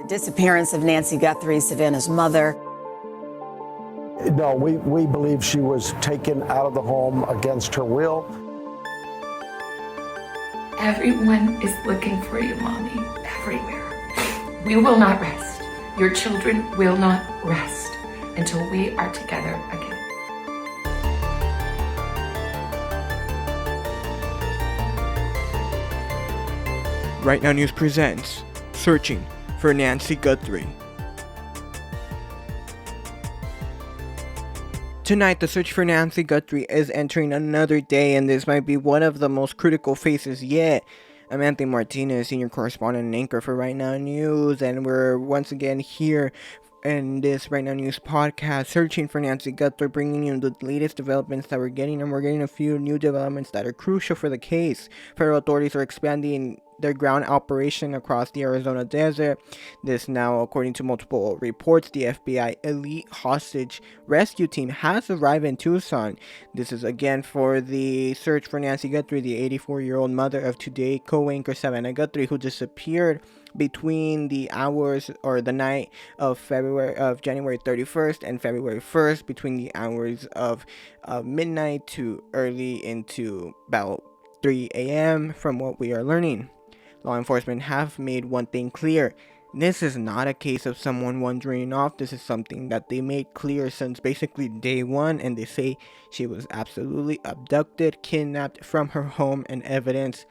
Disappearance of Nancy Guthrie, Savannah's mother. No, we believe she was taken out of the home against her will. Everyone is looking for you, Mommy, everywhere. We will not rest. Your children will not rest until we are together again. RightNow News presents Searching for Nancy Guthrie. Tonight, the search for Nancy Guthrie is entering another day, and this might be one of the most critical phases yet. I'm Anthony Martinez, senior correspondent and anchor for RightNow News, and we're once again here in this RightNow News podcast, searching for Nancy Guthrie, bringing you the latest developments that we're getting, and we're getting a few new developments that are crucial for the case. Federal authorities are expanding their ground operation across the Arizona desert. This now, according to multiple reports, the FBI elite hostage rescue team has arrived in Tucson. This is again for the search for Nancy Guthrie, the 84-year-old mother of Today co-anchor Savannah Guthrie, who disappeared between the hours or the night of January 31st and February 1st, between the hours of midnight to early into about 3 a.m. from what we are learning. Law enforcement have made one thing clear. This is not a case of someone wandering off. This is something that they made clear since basically day one, and they say she was absolutely abducted, kidnapped from her home, and evidence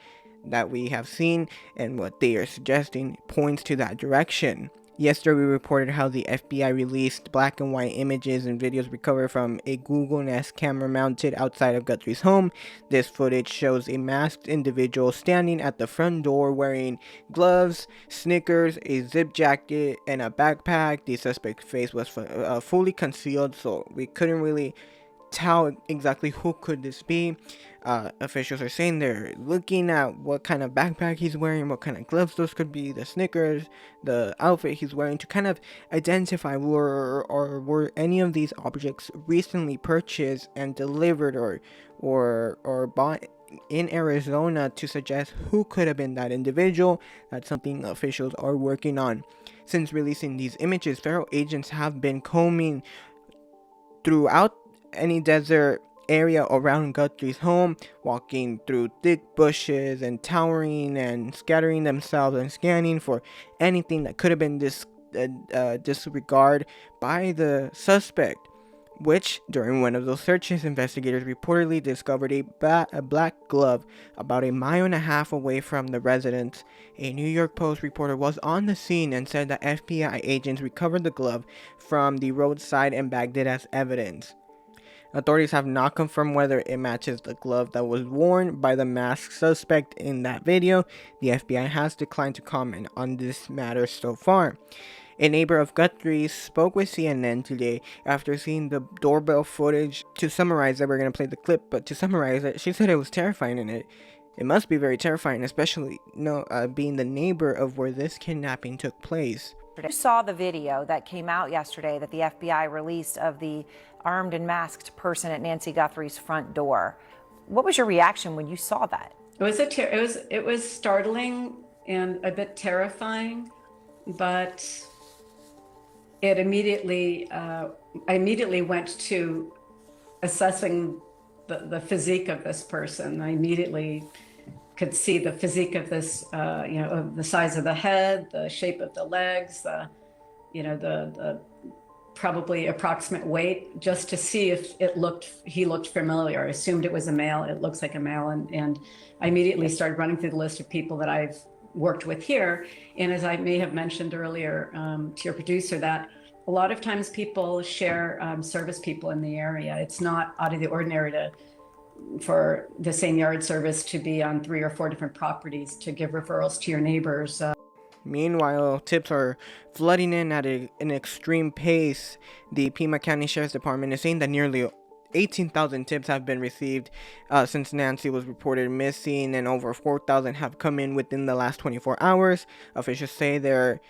that we have seen and what they are suggesting points to that direction. Yesterday, we reported how the FBI released black and white images and videos recovered from a Google Nest camera mounted outside of Guthrie's home. This footage shows a masked individual standing at the front door wearing gloves, sneakers, a zip jacket, and a backpack. The suspect's face was fully concealed, so we couldn't really tell exactly who could this be. Officials are saying they're looking at what kind of backpack he's wearing, what kind of gloves those could be, the sneakers, the outfit he's wearing, to kind of identify were any of these objects recently purchased and delivered or bought in Arizona, to suggest who could have been that individual. That's something officials are working on. Since releasing these images, federal agents have been combing throughout any desert area around Guthrie's home, walking through thick bushes and towering and scattering themselves and scanning for anything that could have been disregarded by the suspect, which during one of those searches, investigators reportedly discovered a black glove about 1.5 miles away from the residence. A New York Post reporter was on the scene and said that FBI agents recovered the glove from the roadside and bagged it as evidence. Authorities have not confirmed whether it matches the glove that was worn by the masked suspect in that video. The FBI has declined to comment on this matter so far. A neighbor of Guthrie spoke with CNN today after seeing the doorbell footage. To summarize it, we're going to play the clip, but to summarize it, she said it was terrifying, and it must be very terrifying, especially being the neighbor of where this kidnapping took place. You saw the video that came out yesterday that the FBI released of the armed and masked person at Nancy Guthrie's front door. What was your reaction when you saw that? It was startling and a bit terrifying, but I immediately went to assessing the physique of this person. I immediately could see the physique of this, of the size of the head, the shape of the legs, the probably approximate weight, just to see if he looked familiar. I assumed it was a male. It looks like a male. And I immediately started running through the list of people that I've worked with here. And as I may have mentioned earlier to your producer, that a lot of times people share service people in the area. It's not out of the ordinary for the same yard service to be on 3 or 4 different properties to give referrals to your neighbors. Meanwhile, tips are flooding in at an extreme pace. The Pima County Sheriff's Department is saying that nearly 18,000 tips have been received since Nancy was reported missing, and over 4,000 have come in within the last 24 hours. Officials say they're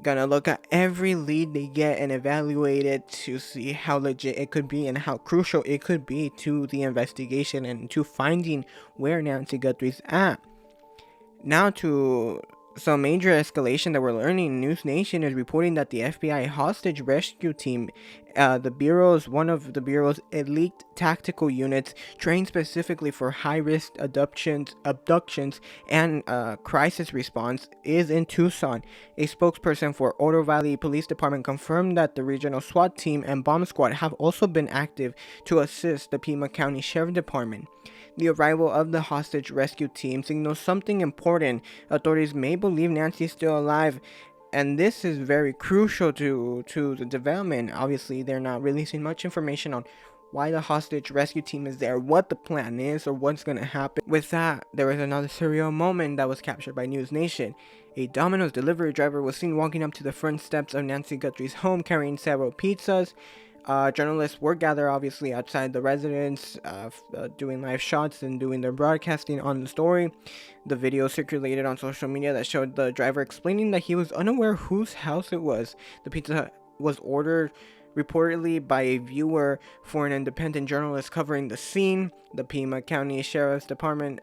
gonna look at every lead they get and evaluate it to see how legit it could be and how crucial it could be to the investigation and to finding where Nancy Guthrie's at. Now to So major escalation that we're learning. News Nation is reporting that the FBI hostage rescue team, one of the bureau's elite tactical units trained specifically for high-risk abductions and crisis response, is in Tucson. A spokesperson for Oro Valley Police Department confirmed that the regional SWAT team and bomb squad have also been active to assist the Pima County Sheriff Department. The arrival of the hostage rescue team signals something important. Authorities may believe Nancy is still alive, and this is very crucial to the development. Obviously, they're not releasing much information on why the hostage rescue team is there, what the plan is, or what's going to happen. With that, there was another surreal moment that was captured by News Nation. A Domino's delivery driver was seen walking up to the front steps of Nancy Guthrie's home carrying several pizzas. Journalists were gathered obviously outside the residence, doing live shots and doing their broadcasting on the story. The video circulated on social media that showed the driver explaining that he was unaware whose house it was. The pizza was ordered reportedly by a viewer for an independent journalist covering the scene. The Pima County Sheriff's Department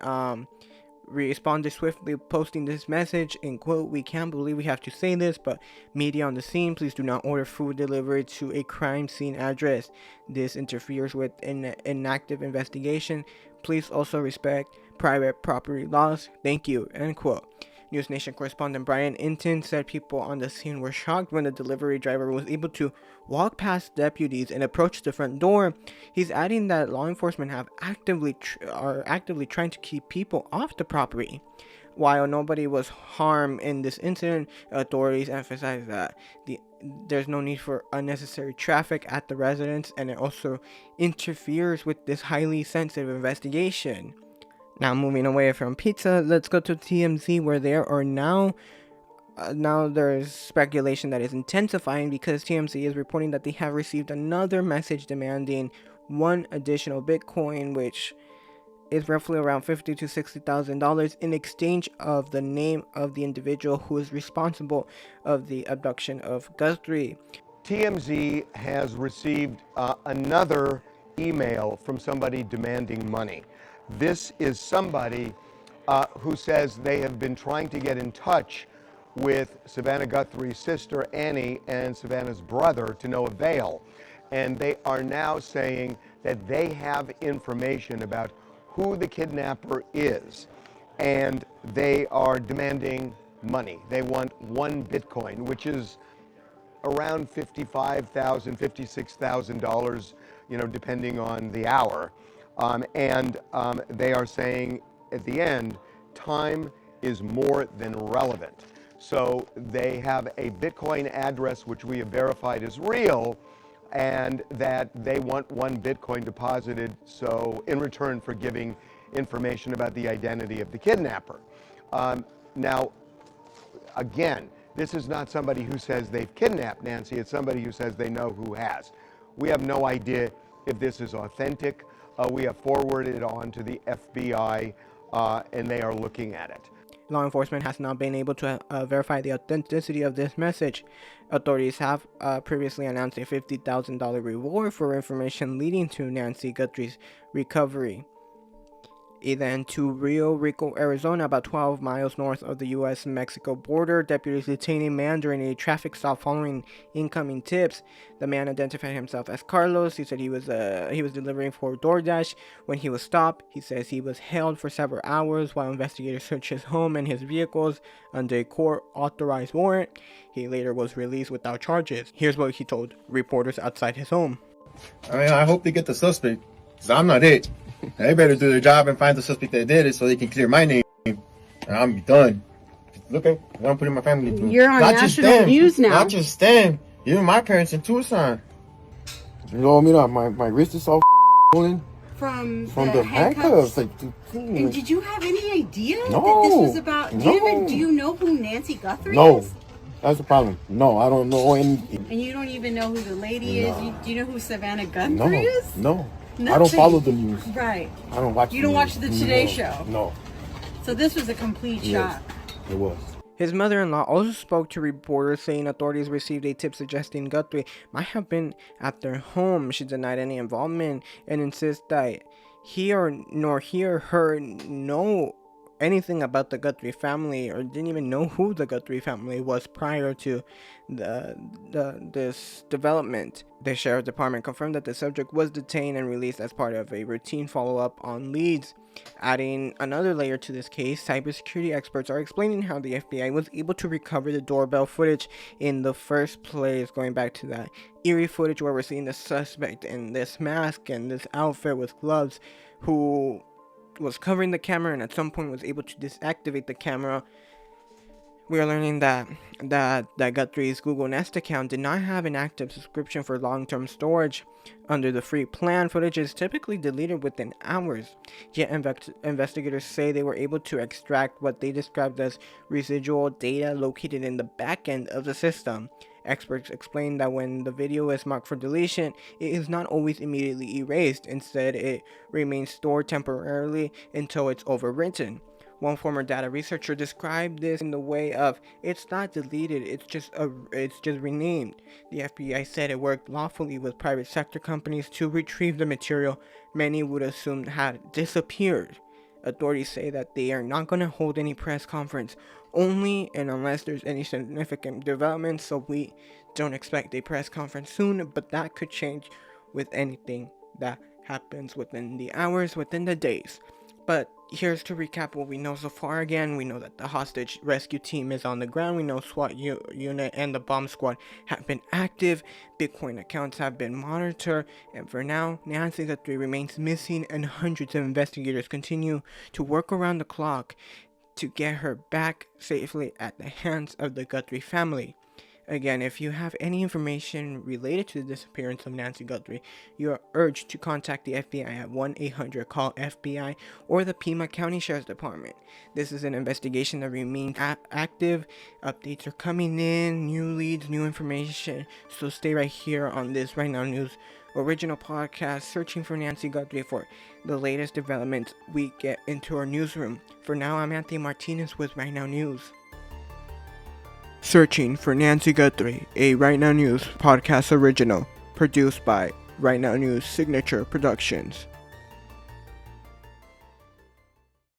responded swiftly, posting this message in quote, "We can't believe we have to say this, but media on the scene, please do not order food delivered to a crime scene address. This interferes with an active investigation. Please also respect private property laws. Thank you," end quote. News Nation correspondent Brian Inton said people on the scene were shocked when the delivery driver was able to walk past deputies and approach the front door. He's adding that law enforcement are actively trying to keep people off the property. While nobody was harmed in this incident, authorities emphasize that there's no need for unnecessary traffic at the residence, and it also interferes with this highly sensitive investigation. Now moving away from pizza, let's go to TMZ, where there are now there's speculation that is intensifying because TMZ is reporting that they have received another message demanding one additional Bitcoin, which is roughly around $50,000 to $60,000, in exchange of the name of the individual who is responsible of the abduction of Guthrie. TMZ has received another email from somebody demanding money. This is somebody who says they have been trying to get in touch with Savannah Guthrie's sister Annie and Savannah's brother to no avail. And they are now saying that they have information about who the kidnapper is, and they are demanding money. They want one Bitcoin, which is around $55,000, $56,000, depending on the hour. They are saying at the end, time is more than relevant. So they have a Bitcoin address, which we have verified is real, and that they want one Bitcoin deposited, so in return for giving information about the identity of the kidnapper. Now, again, this is not somebody who says they've kidnapped Nancy, it's somebody who says they know who has. We have no idea if this is authentic. We have forwarded it on to the FBI, and they are looking at it. Law enforcement has not been able to verify the authenticity of this message. Authorities have previously announced a $50,000 reward for information leading to Nancy Guthrie's recovery. Then to Rio Rico, Arizona, about 12 miles north of the U.S.-Mexico border. Deputies detained a man during a traffic stop following incoming tips. The man identified himself as Carlos. He said he was delivering for DoorDash. When he was stopped, he says he was held for several hours while investigators searched his home and his vehicles under a court-authorized warrant. He later was released without charges. Here's what he told reporters outside his home. I hope they get the suspect, because I'm not it. They better do their job and find the suspect that did it so they can clear my name. And I'm done. Look at what I'm putting my family through. You're on national news now. Not just them. Even my parents in Tucson. You know, my wrist is all swollen. From the handcuffs. And did you have any idea No. that this was about? No. Do you know who Nancy Guthrie No. is? That's the problem. No, I don't know anything. And you don't even know who the lady is? Do you know who Savannah Guthrie No. is? No. Nothing. I don't follow the news. Right. I don't watch You don't watch the Today Show? No. So this was a complete shock. It was. His mother-in-law also spoke to reporters, saying authorities received a tip suggesting Guthrie might have been at their home. She denied any involvement and insists that he or her know anything about the Guthrie family, or didn't even know who the Guthrie family was prior to this development. The sheriff's department confirmed that the subject was detained and released as part of a routine follow-up on leads. Adding another layer to this case, cybersecurity experts are explaining how the FBI was able to recover the doorbell footage in the first place, going back to that eerie footage where we're seeing the suspect in this mask and this outfit with gloves, who was covering the camera and at some point was able to deactivate the camera. We are learning that Guthrie's Google Nest account did not have an active subscription for long-term storage. Under the free plan, footage is typically deleted within hours, yet investigators say they were able to extract what they described as residual data located in the back end of the system. Experts explain that when the video is marked for deletion, it is not always immediately erased. Instead, it remains stored temporarily until it's overwritten. One former data researcher described this in the way of, "It's not deleted, it's just renamed." The FBI said it worked lawfully with private sector companies to retrieve the material many would assume had disappeared. Authorities say that they are not going to hold any press conference, only and unless there's any significant developments, so we don't expect a press conference soon, but that could change with anything that happens within the hours, within the days. But here's to recap what we know so far. Again, we know that the hostage rescue team is on the ground. We know SWAT unit and the bomb squad have been active. Bitcoin accounts have been monitored. And for now, Nancy Guthrie remains missing, and hundreds of investigators continue to work around the clock to get her back safely at the hands of the Guthrie family. Again, if you have any information related to the disappearance of Nancy Guthrie, you are urged to contact the FBI at 1-800-CALL-FBI or the Pima County Sheriff's Department. This is an investigation that remains active. Updates are coming in, new leads, new information. So stay right here on this Right Now News original podcast, searching for Nancy Guthrie for the latest developments. We get into our newsroom. For now, I'm Anthony Martinez with Right Now News. Searching for Nancy Guthrie, a Right Now News podcast original, produced by Right Now News Signature Productions.